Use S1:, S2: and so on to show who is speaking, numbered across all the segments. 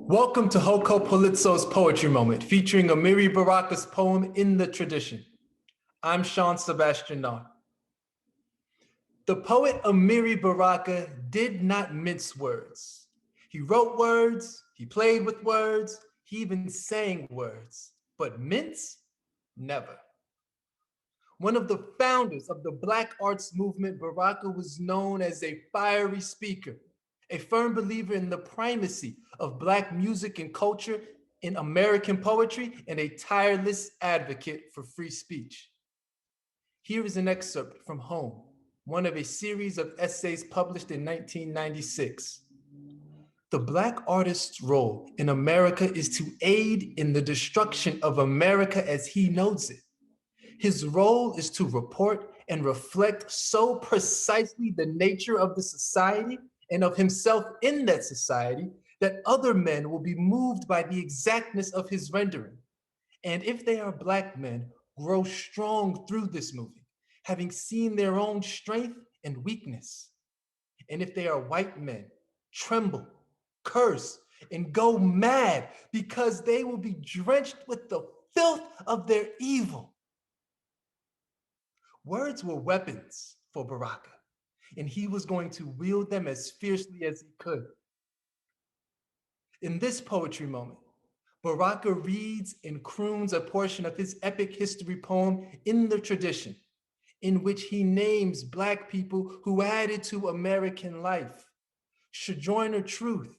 S1: Welcome to HoCoPoLitSo's Poetry Moment, featuring Amiri Baraka's poem, In the Tradition. I'm Shawn Sebastian Naar. The poet Amiri Baraka did not mince words. He wrote words, he played with words, he even sang words, but mince, never. One of the founders of the Black arts movement, Baraka was known as a fiery speaker, a firm believer in the primacy of Black music and culture in American poetry, and a tireless advocate for free speech. Here is an excerpt from Home, one of a series of essays published in 1996. The Black artist's role in America is to aid in the destruction of America as he knows it. His role is to report and reflect so precisely the nature of the society and of himself in that society that other men will be moved by the exactness of his rendering. And if they are Black men, grow strong through this moving, having seen their own strength and weakness. And if they are white men, tremble, curse, and go mad because they will be drenched with the filth of their evil. Words were weapons for Baraka, and he was going to wield them as fiercely as he could. In this poetry moment, Baraka reads and croons a portion of his epic history poem, In the Tradition, in which he names Black people who added to American life: Sojourner Truth,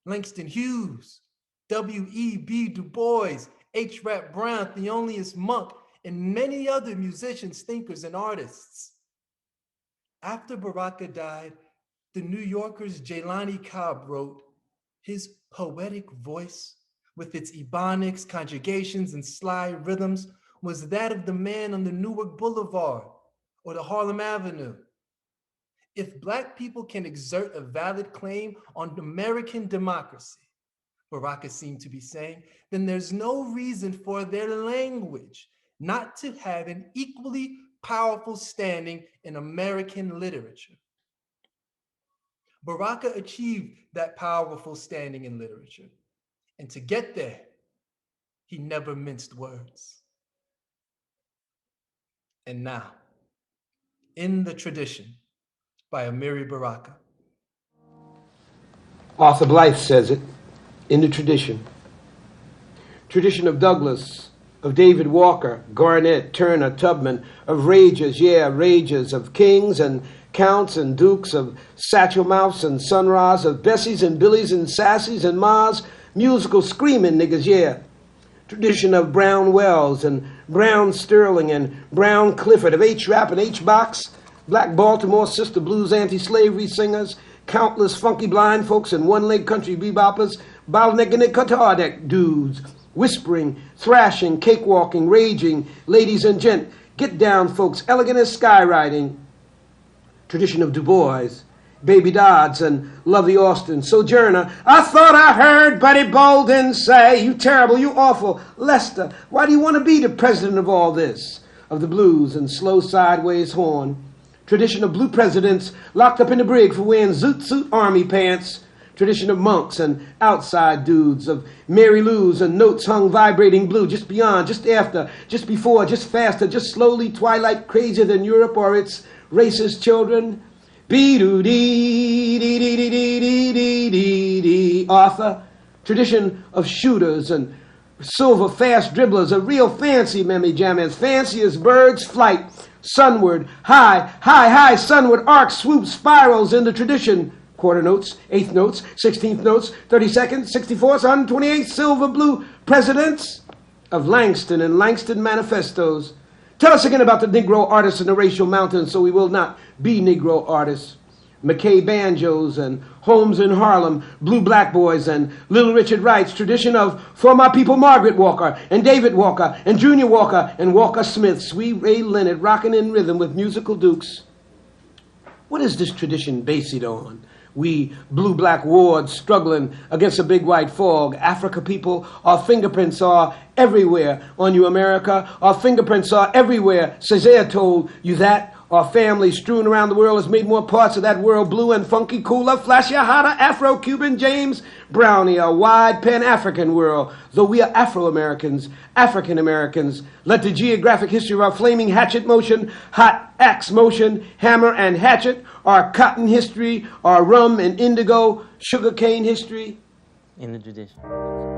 S1: Langston Hughes, W.E.B. Du Bois, H. Rap Brown, Thelonious Monk, and many other musicians, thinkers, and artists. After Baraka died, the New Yorker's Jelani Cobb wrote, his poetic voice, with its ebonics, conjugations, and sly rhythms, was that of the man on the Newark Boulevard or the Harlem Avenue. If Black people can exert a valid claim on American democracy, Baraka seemed to be saying, then there's no reason for their language not to have an equally powerful standing in American literature. Baraka achieved that powerful standing in literature. And to get there, he never minced words. And now, In the Tradition by Amiri Baraka.
S2: Arthur Blythe says it, In the Tradition. Tradition of Douglas, of David Walker, Garnett, Turner, Tubman, of rages, rages, of kings and counts and dukes, of satchel mouths and sun ras, of Bessies and Billies and Sassies and Ma's, musical screaming niggas, Tradition of Brown Wells and Brown Sterling and Brown Clifford, of H-Rap and H-Box, Black Baltimore Sister Blues anti-slavery singers, countless funky blind folks and one-leg country beboppers, bottlenecking and guitar deck dudes, whispering, thrashing, cakewalking, raging, ladies and gent, get down folks, elegant as skywriting. Tradition of Du Bois, Baby Dodds and Lovey Austin, Sojourner, I thought I heard Buddy Bolden say, you terrible, you awful, Lester, why do you want to be the president of all this? Of the blues and slow sideways horn. Tradition of blue presidents locked up in the brig for wearing zoot suit army pants. Tradition of monks and outside dudes, of Mary Lou's and notes hung vibrating blue, just beyond, just after, just before, just faster, just slowly, twilight crazier than Europe or its racist children. Be-do-dee-dee-dee-dee-dee-dee-dee. Arthur. Tradition of shooters and silver fast dribblers, of real fancy memmy jammers, fancy as birds flight, sunward, high, high, high, sunward, arcs, swoops, spirals in the tradition. Quarter notes, eighth notes, 16th notes, 32nd, 64th, 128th, silver blue presidents of Langston and Langston manifestos. Tell us again about the Negro artists in the racial mountains so we will not be Negro artists. McKay banjos and Holmes in Harlem, Blue Black Boys and Little Richard Wright's tradition of For My People Margaret Walker and David Walker and Junior Walker and Walker Smith, Sweet Ray Leonard rocking in rhythm with musical dukes. What is this tradition based on? We blue-black wards struggling against a big white fog. Africa people, our fingerprints are everywhere on you, America. Our fingerprints are everywhere. Césaire told you that. Our family strewn around the world has made more parts of that world blue and funky, cooler, flashier, hotter, Afro-Cuban, James Brownie, a wide Pan-African world. Though we are Afro-Americans, African-Americans, let the geographic history of our flaming hatchet motion, hot axe motion, hammer and hatchet, our cotton history, our rum and indigo, sugarcane history.
S3: In the tradition.